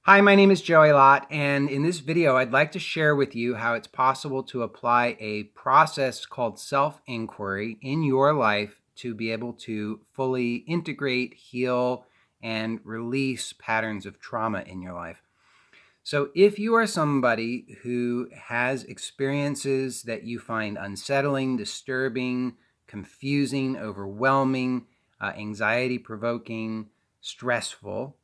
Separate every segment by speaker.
Speaker 1: Hi, my name is Joey Lott, and in this video, I'd like to share with you how it's possible to apply a process called self-inquiry in your life to be able to fully integrate, heal, and release patterns of trauma in your life. So if you are somebody who has experiences that you find unsettling, disturbing, confusing, overwhelming, anxiety-provoking, stressful,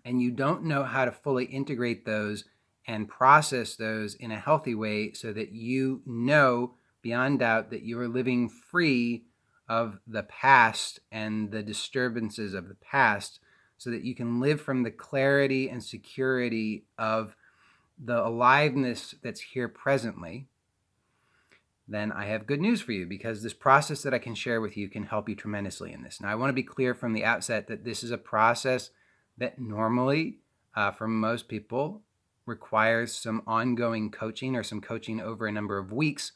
Speaker 1: and you don't know how to fully integrate those and process those in a healthy way so that you know beyond doubt that you are living free of the past and the disturbances of the past so that you can live from the clarity and security of the aliveness that's here presently, then I have good news for you, because this process that I can share with you can help you tremendously in this. Now, I want to be clear from the outset that this is a process that normally, for most people, requires some ongoing coaching or some coaching over a number of weeks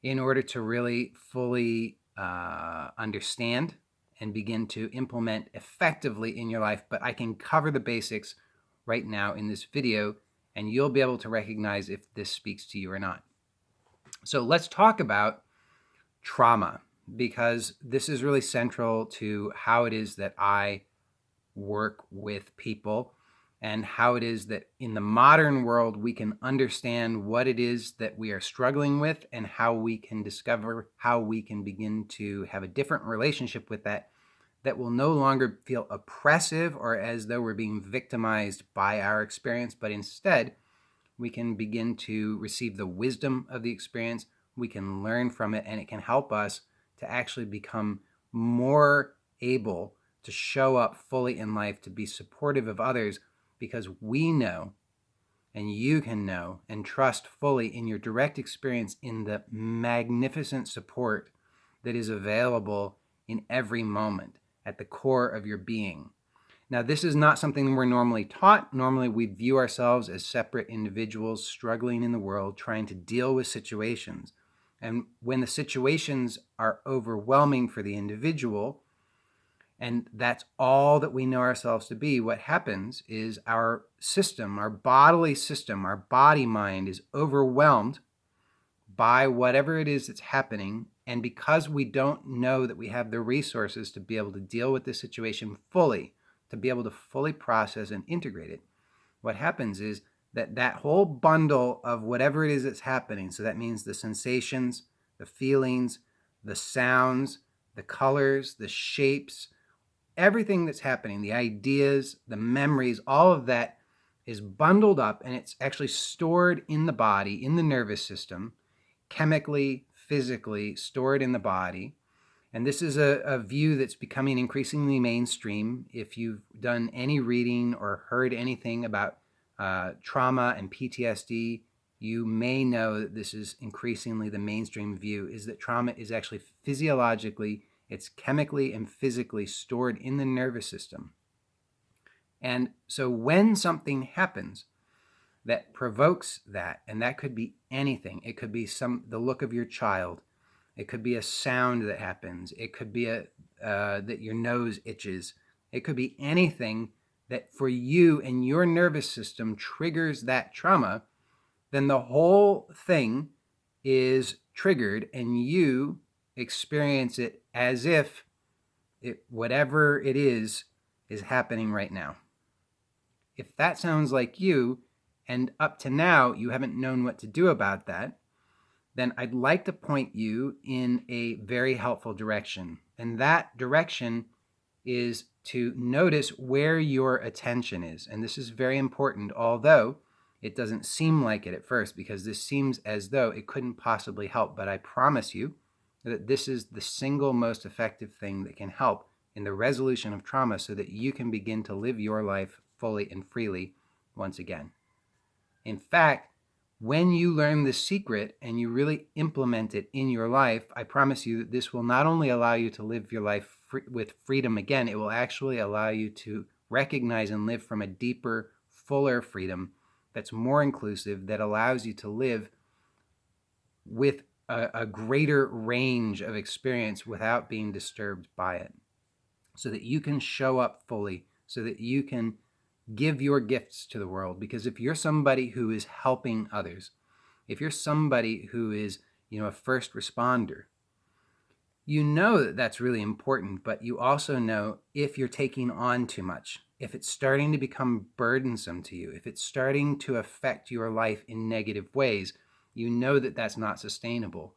Speaker 1: in order to really fully understand and begin to implement effectively in your life. But I can cover the basics right now in this video, and you'll be able to recognize if this speaks to you or not. So let's talk about trauma, because this is really central to how it is that I work with people and how it is that in the modern world we can understand what it is that we are struggling with and how we can discover how we can begin to have a different relationship with that will no longer feel oppressive or as though we're being victimized by our experience, but instead we can begin to receive the wisdom of the experience. We can learn from it, and it can help us to actually become more able to show up fully in life, to be supportive of others, because we know, and you can know and trust fully in your direct experience in the magnificent support that is available in every moment at the core of your being. Now, this is not something we're normally taught. Normally, we view ourselves as separate individuals struggling in the world, trying to deal with situations. And when the situations are overwhelming for the individual, and that's all that we know ourselves to be, what happens is our system, our bodily system, our body mind is overwhelmed by whatever it is that's happening. And because we don't know that we have the resources to be able to deal with this situation fully, to be able to fully process and integrate it, what happens is that whole bundle of whatever it is that's happening, so that means the sensations, the feelings, the sounds, the colors, the shapes, everything that's happening, the ideas, the memories, all of that is bundled up, and it's actually stored in the body, in the nervous system, chemically, physically stored in the body. And this is a view that's becoming increasingly mainstream. If you've done any reading or heard anything about trauma and PTSD, you may know that this is increasingly the mainstream view, is that trauma is actually physiologically, it's chemically and physically stored in the nervous system. And so when something happens that provokes that, and that could be anything, it could be the look of your child, it could be a sound that happens, it could be that your nose itches, it could be anything that for you and your nervous system triggers that trauma, then the whole thing is triggered and you experience it as if whatever it is happening right now. If that sounds like you, and up to now you haven't known what to do about that, then I'd like to point you in a very helpful direction. And that direction is to notice where your attention is. And this is very important, although it doesn't seem like it at first, because this seems as though it couldn't possibly help. But I promise you that this is the single most effective thing that can help in the resolution of trauma so that you can begin to live your life fully and freely once again. In fact, when you learn this secret and you really implement it in your life, I promise you that this will not only allow you to live your life with freedom again, it will actually allow you to recognize and live from a deeper, fuller freedom that's more inclusive, that allows you to live with a greater range of experience without being disturbed by it, so that you can show up fully, so that you can Give your gifts to the world, because if you're somebody who is helping others, if you're somebody who is, a first responder, you know that that's really important, but you also know if you're taking on too much, if it's starting to become burdensome to you, if it's starting to affect your life in negative ways, you know that that's not sustainable.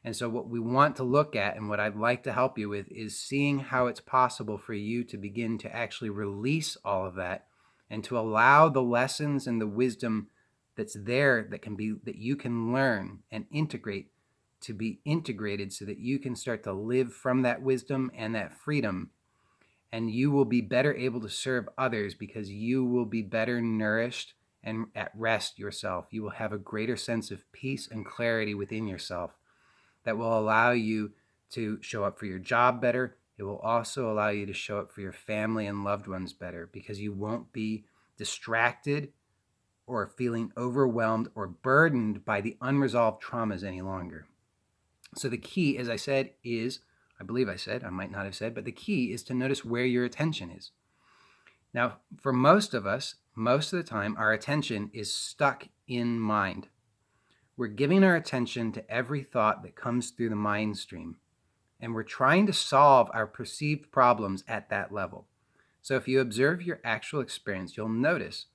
Speaker 1: And so what we want to look at, and what I'd like to help you with, is seeing how it's possible for you to begin to actually release all of that and to allow the lessons and the wisdom that's there that you can learn and integrate to be integrated so that you can start to live from that wisdom and that freedom. And you will be better able to serve others because you will be better nourished and at rest yourself. You will have a greater sense of peace and clarity within yourself that will allow you to show up for your job better. It will also allow you to show up for your family and loved ones better because you won't be distracted or feeling overwhelmed or burdened by the unresolved traumas any longer. So the key, as I said, I believe I said, I might not have said, but the key is to notice where your attention is. Now, for most of us, most of the time, our attention is stuck in mind. We're giving our attention to every thought that comes through the mind stream, and we're trying to solve our perceived problems at that level. So if you observe your actual experience, you'll notice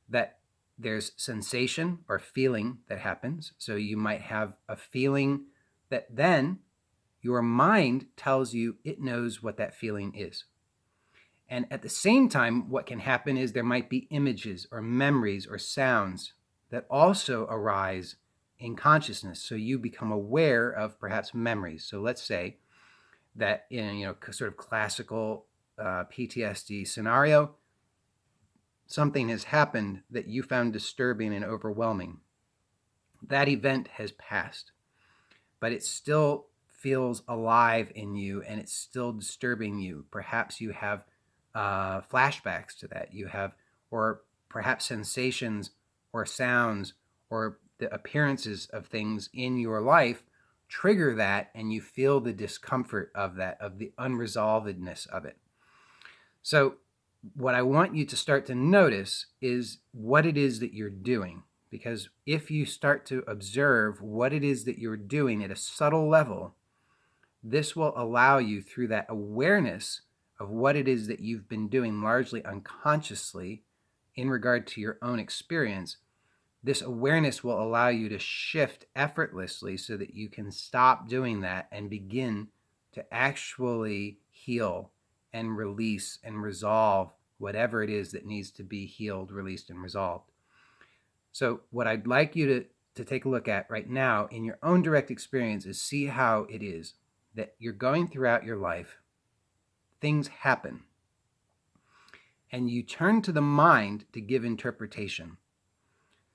Speaker 1: that there's sensation or feeling that happens. So you might have a feeling that then your mind tells you it knows what that feeling is. And at the same time, what can happen is there might be images or memories or sounds that also arise in consciousness. So you become aware of perhaps memories. So let's say that in sort of classical PTSD scenario, something has happened that you found disturbing and overwhelming. That event has passed, but it still feels alive in you and it's still disturbing you. Perhaps you have flashbacks to that. You have, or perhaps sensations or sounds or the appearances of things in your life trigger that, and you feel the discomfort of that, of the unresolvedness of it. So what I want you to start to notice is what it is that you're doing. Because if you start to observe what it is that you're doing at a subtle level, this will allow you, through that awareness of what it is that you've been doing largely unconsciously in regard to your own experience, this awareness will allow you to shift effortlessly so that you can stop doing that and begin to actually heal and release and resolve whatever it is that needs to be healed, released, and resolved. So what I'd like you to take a look at right now in your own direct experience is see how it is that you're going throughout your life, things happen, and you turn to the mind to give interpretation.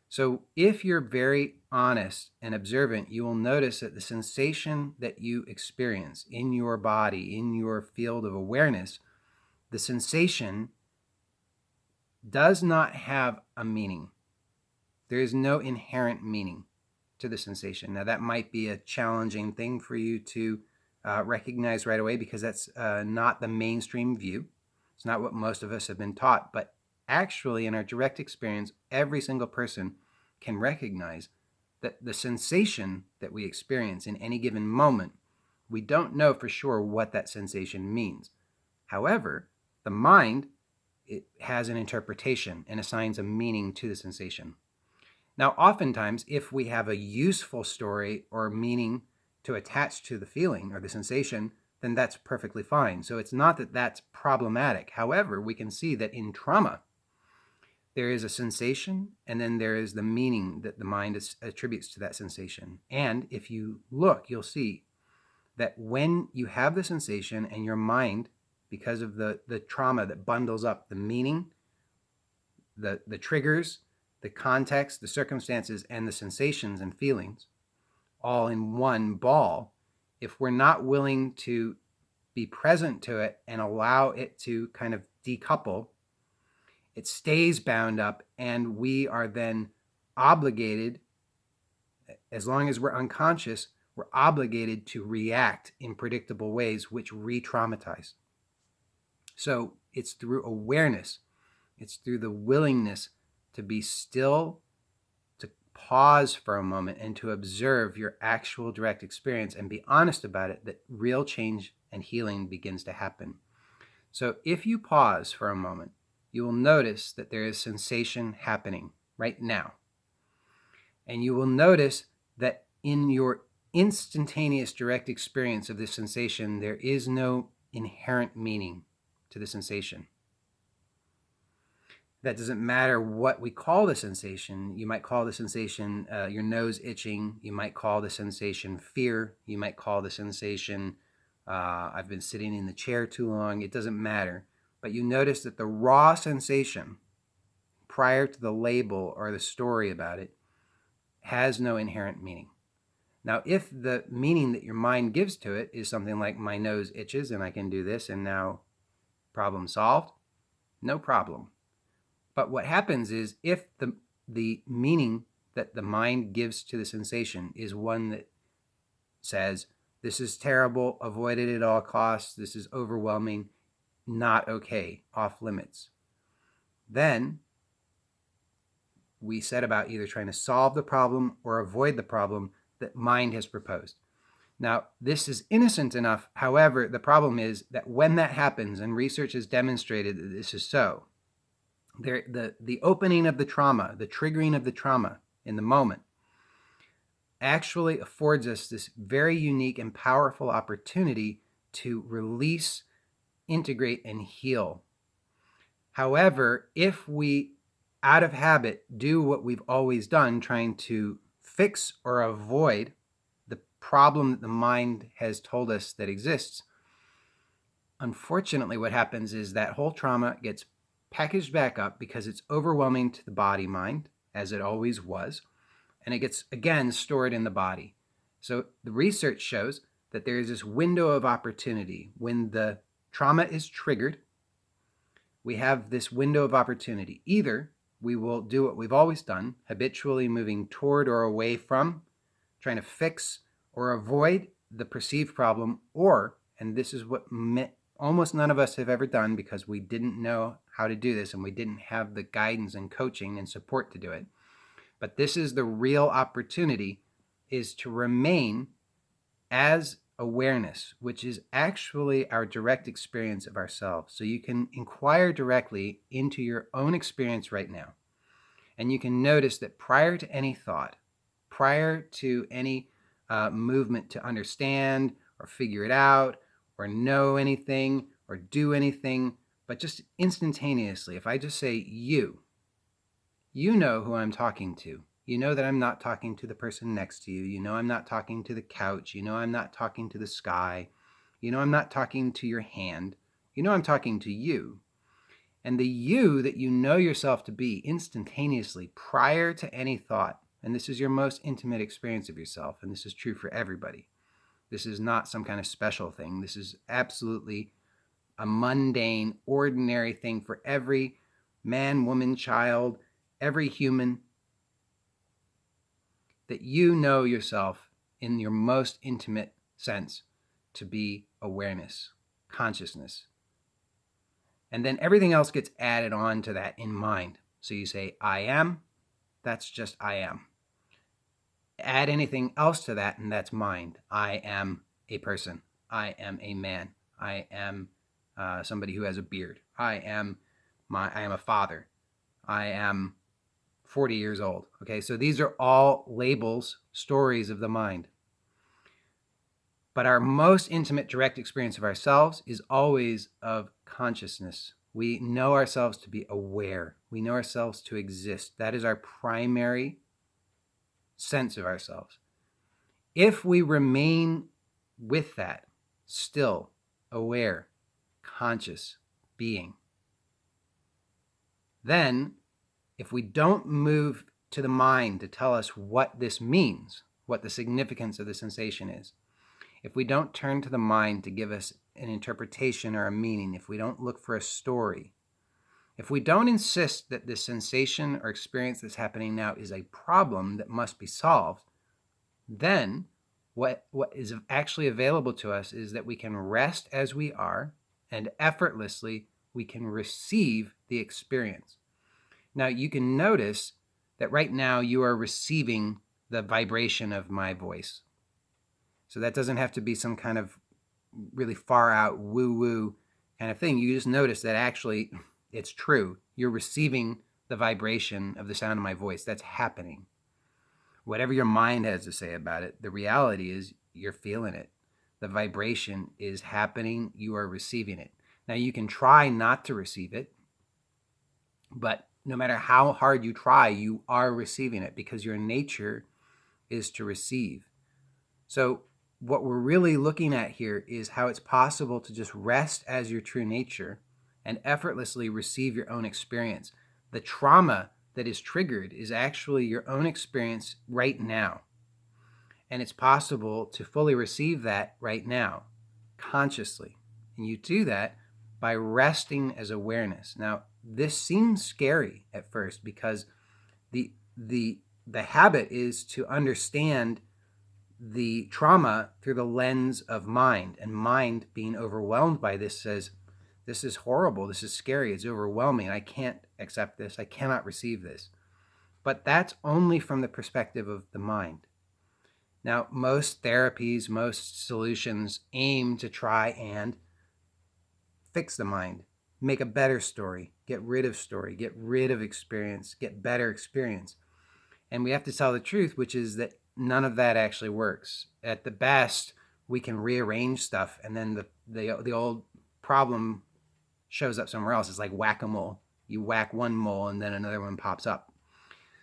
Speaker 1: So if you're very honest and observant, you will notice that the sensation that you experience in your body, in your field of awareness, the sensation does not have a meaning. There is no inherent meaning to the sensation. Now, that might be a challenging thing for you to recognize right away because that's not the mainstream view. It's not what most of us have been taught. But actually, in our direct experience, every single person can recognize that the sensation that we experience in any given moment, we don't know for sure what that sensation means. However, the mind, it has an interpretation and assigns a meaning to the sensation. Now, oftentimes, if we have a useful story or meaning to attach to the feeling or the sensation, then that's perfectly fine. So it's not that that's problematic. However, we can see that in trauma, there is a sensation and then there is the meaning that the mind attributes to that sensation. And if you look, you'll see that when you have the sensation and your mind, because of the trauma that bundles up the meaning, the triggers, the context, the circumstances, and the sensations and feelings all in one ball, if we're not willing to be present to it and allow it to kind of decouple, it stays bound up, and we are then obligated, as long as we're unconscious, we're obligated to react in predictable ways which re-traumatize. So it's through awareness It's through the willingness to be still, to pause for a moment, and to observe your actual direct experience and be honest about it, that real change and healing begins to happen. So if you pause for a moment, you will notice that there is sensation happening right now. And you will notice that in your instantaneous direct experience of this sensation, there is no inherent meaning to the sensation. That doesn't matter what we call the sensation. You might call the sensation your nose itching. You might call the sensation fear. You might call the sensation I've been sitting in the chair too long. It doesn't matter. But you notice that the raw sensation, prior to the label or the story about it, has no inherent meaning. Now, if the meaning that your mind gives to it is something like my nose itches and I can do this and now problem solved, no problem. But what happens is if the meaning that the mind gives to the sensation is one that says, this is terrible, avoid it at all costs, this is overwhelming, not okay, off limits, then we set about either trying to solve the problem or avoid the problem that mind has proposed. Now, this is innocent enough. However, the problem is that when that happens, and research has demonstrated that this is so, the opening of the trauma, the triggering of the trauma in the moment, actually affords us this very unique and powerful opportunity to release, integrate, and heal. However, if we, out of habit, do what we've always done, trying to fix or avoid the problem that the mind has told us that exists, unfortunately what happens is that whole trauma gets packaged back up because it's overwhelming to the body-mind, as it always was, and it gets, again, stored in the body. So the research shows that there is this window of opportunity. When the trauma is triggered, we have this window of opportunity. Either we will do what we've always done, habitually moving toward or away from, trying to fix or avoid the perceived problem, or, and this is what almost none of us have ever done because we didn't know how to do this and we didn't have the guidance and coaching and support to do it. But this is the real opportunity, is to remain as awareness, which is actually our direct experience of ourselves. So you can inquire directly into your own experience right now. And you can notice that prior to any thought, prior to any movement to understand or figure it out or know anything or do anything, but just instantaneously, if I just say you know who I'm talking to. You know that I'm not talking to the person next to you. You know I'm not talking to the couch. You know I'm not talking to the sky. You know I'm not talking to your hand. You know I'm talking to you. And the you that you know yourself to be instantaneously prior to any thought, and this is your most intimate experience of yourself, and this is true for everybody. This is not some kind of special thing. This is absolutely a mundane, ordinary thing for every man, woman, child, every human, that you know yourself in your most intimate sense to be awareness, consciousness. And then everything else gets added on to that in mind. So you say, I am, that's just I am. Add anything else to that, and that's mind. I am a person. I am a man. I am somebody who has a beard. I am a father. I am 40 years old. Okay, so these are all labels, stories of the mind. But our most intimate direct experience of ourselves is always of consciousness. We know ourselves to be aware. We know ourselves to exist. That is our primary sense of ourselves. If we remain with that, still, aware, conscious being, then if we don't move to the mind to tell us what this means, what the significance of the sensation is, if we don't turn to the mind to give us an interpretation or a meaning, if we don't look for a story, if we don't insist that this sensation or experience that's happening now is a problem that must be solved, then what is actually available to us is that we can rest as we are and effortlessly we can receive the experience. Now, you can notice that right now you are receiving the vibration of my voice. So that doesn't have to be some kind of really far out woo-woo kind of thing. You just notice that actually it's true. You're receiving the vibration of the sound of my voice. That's happening. Whatever your mind has to say about it, the reality is you're feeling it. The vibration is happening. You are receiving it. Now, you can try not to receive it, but no matter how hard you try, you are receiving it because your nature is to receive. So what we're really looking at here is how it's possible to just rest as your true nature and effortlessly receive your own experience. The trauma that is triggered is actually your own experience right now. And it's possible to fully receive that right now, consciously. And you do that by resting as awareness. Now, this seems scary at first because the habit is to understand the trauma through the lens of mind, and mind being overwhelmed by this says, this is horrible, this is scary, it's overwhelming, I can't accept this, I cannot receive this. But that's only from the perspective of the mind. Now, most therapies, most solutions aim to try and fix the mind, make a better story, get rid of experience, get better experience. And we have to tell the truth, which is that none of that actually works. At the best, we can rearrange stuff, and then the old problem shows up somewhere else. It's like whack-a-mole. You whack one mole, and then another one pops up.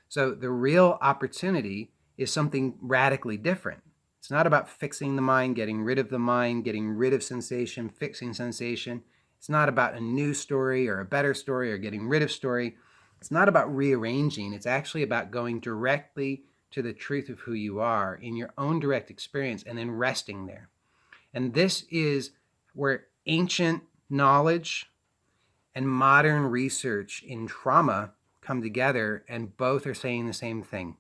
Speaker 1: So the real opportunity is something radically different. It's not about fixing the mind, getting rid of the mind, getting rid of sensation, fixing sensation. It's not about a new story or a better story or getting rid of story. It's not about rearranging. It's actually about going directly to the truth of who you are in your own direct experience and then resting there. And this is where ancient knowledge and modern research in trauma come together, and both are saying the same thing,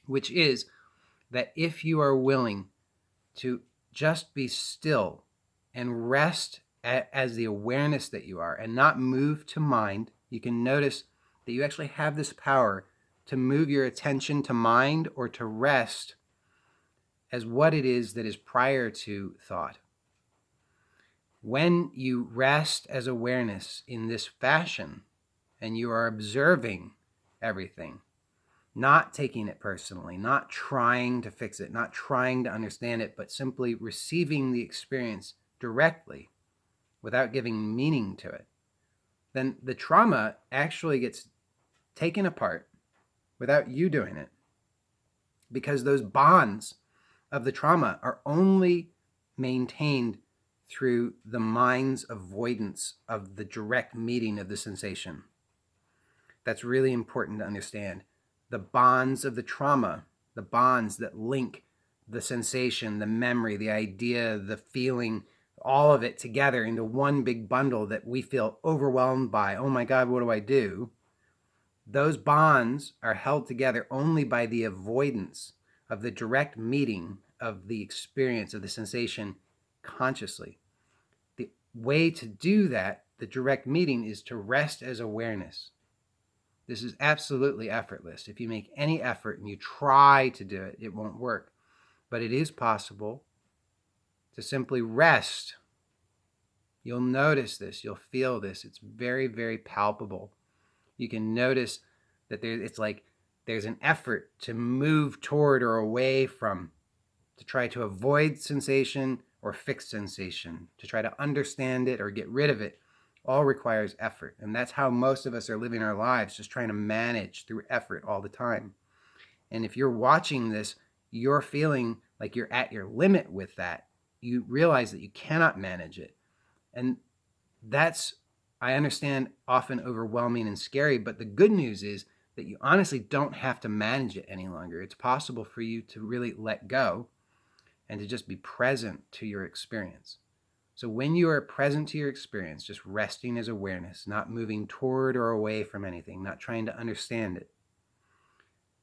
Speaker 1: which is that if you are willing to just be still and rest as the awareness that you are and not move to mind, you can notice that you actually have this power to move your attention to mind or to rest as what it is that is prior to thought. When you rest as awareness in this fashion and you are observing everything, not taking it personally, not trying to fix it, not trying to understand it, but simply receiving the experience directly without giving meaning to it, then the trauma actually gets taken apart without you doing it, because those bonds of the trauma are only maintained through the mind's avoidance of the direct meeting of the sensation. That's really important to understand. The bonds of the trauma, the bonds that link the sensation, the memory, the idea, the feeling, all of it together into one big bundle that we feel overwhelmed by. Oh my God, what do I do? Those bonds are held together only by the avoidance of the direct meeting of the experience of the sensation consciously. The way to do that, the direct meeting, is to rest as awareness. This is absolutely effortless. If you make any effort and you try to do it, it won't work. But it is possible to simply rest. You'll notice this. You'll feel this. It's very, very palpable. You can notice that it's like there's an effort to move toward or away from, to try to avoid sensation or fix sensation, to try to understand it or get rid of it. All requires effort. And that's how most of us are living our lives, just trying to manage through effort all the time. And if you're watching this, you're feeling like you're at your limit with that. You realize that you cannot manage it. And that's, I understand, often overwhelming and scary, but the good news is that you honestly don't have to manage it any longer. It's possible for you to really let go and to just be present to your experience. So when you are present to your experience, just resting as awareness, not moving toward or away from anything, not trying to understand it,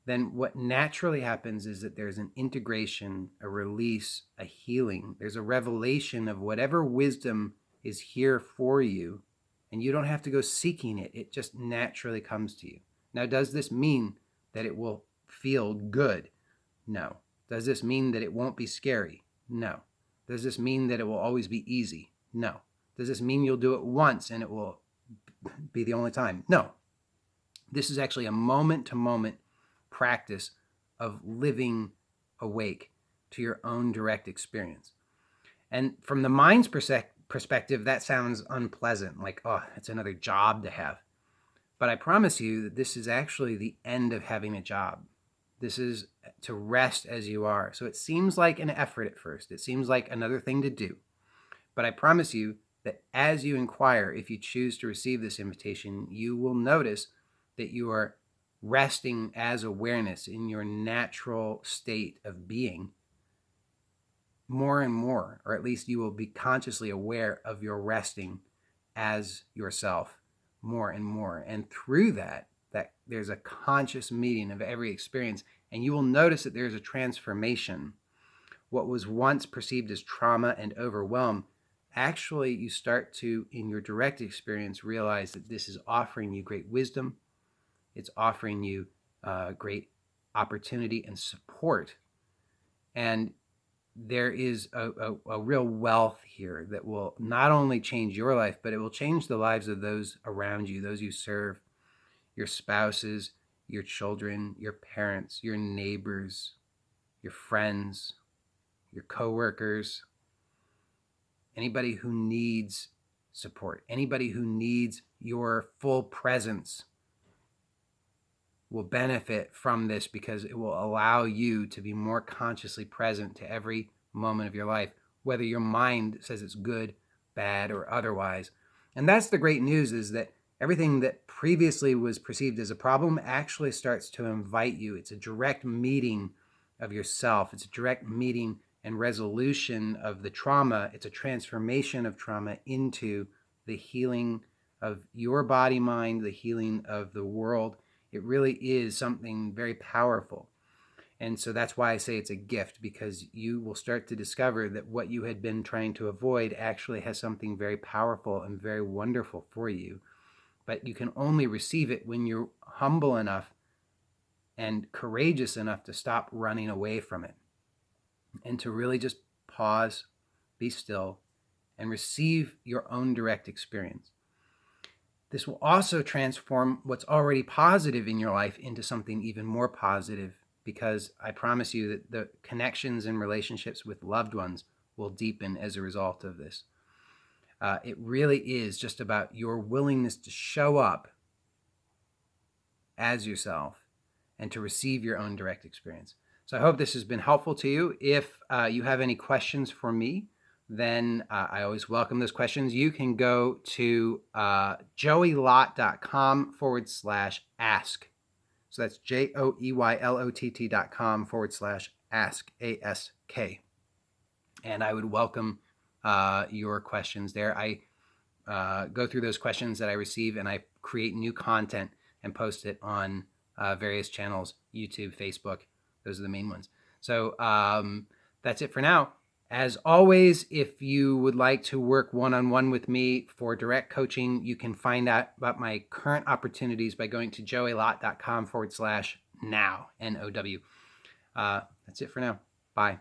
Speaker 1: then what naturally happens is that there's an integration, a release, a healing. There's a revelation of whatever wisdom is here for you and you don't have to go seeking it. It just naturally comes to you. Now, does this mean that it will feel good? No. Does this mean that it won't be scary? No. Does this mean that it will always be easy? No. Does this mean you'll do it once and it will be the only time? No. This is actually a moment-to-moment practice of living awake to your own direct experience. And from the mind's perspective, that sounds unpleasant, like, oh, it's another job to have. But I promise you that this is actually the end of having a job. This is to rest as you are. So it seems like an effort at first. It seems like another thing to do. But I promise you that as you inquire, if you choose to receive this invitation, you will notice that you are resting as awareness in your natural state of being more and more, or at least you will be consciously aware of your resting as yourself more and more. And through that there's a conscious meeting of every experience, and you will notice that there's a transformation. What was once perceived as trauma and overwhelm, actually you start to, in your direct experience, realize that this is offering you great wisdom. It's offering you great opportunity and support. And there is a real wealth here that will not only change your life, but it will change the lives of those around you, those you serve, your spouses, your children, your parents, your neighbors, your friends, your coworkers, anybody who needs support, anybody who needs your full presence will benefit from this, because it will allow you to be more consciously present to every moment of your life, whether your mind says it's good, bad, or otherwise. And that's the great news, is that everything that previously was perceived as a problem actually starts to invite you. It's a direct meeting of yourself. It's a direct meeting and resolution of the trauma. It's a transformation of trauma into the healing of your body, mind, the healing of the world. It really is something very powerful. And so that's why I say it's a gift, because you will start to discover that what you had been trying to avoid actually has something very powerful and very wonderful for you. But you can only receive it when you're humble enough and courageous enough to stop running away from it, and to really just pause, be still, and receive your own direct experience. This will also transform what's already positive in your life into something even more positive, because I promise you that the connections and relationships with loved ones will deepen as a result of this. It really is just about your willingness to show up as yourself and to receive your own direct experience. So I hope this has been helpful to you. If you have any questions for me, then I always welcome those questions. You can go to joeylott.com/ask. So that's joeylott.com/ask, ASK. And I would welcome your questions there. I go through those questions that I receive, and I create new content and post it on various channels, YouTube, Facebook. Those are the main ones. So that's it for now. As always, if you would like to work one-on-one with me for direct coaching, you can find out about my current opportunities by going to joeylott.com/now, NOW. That's it for now. Bye.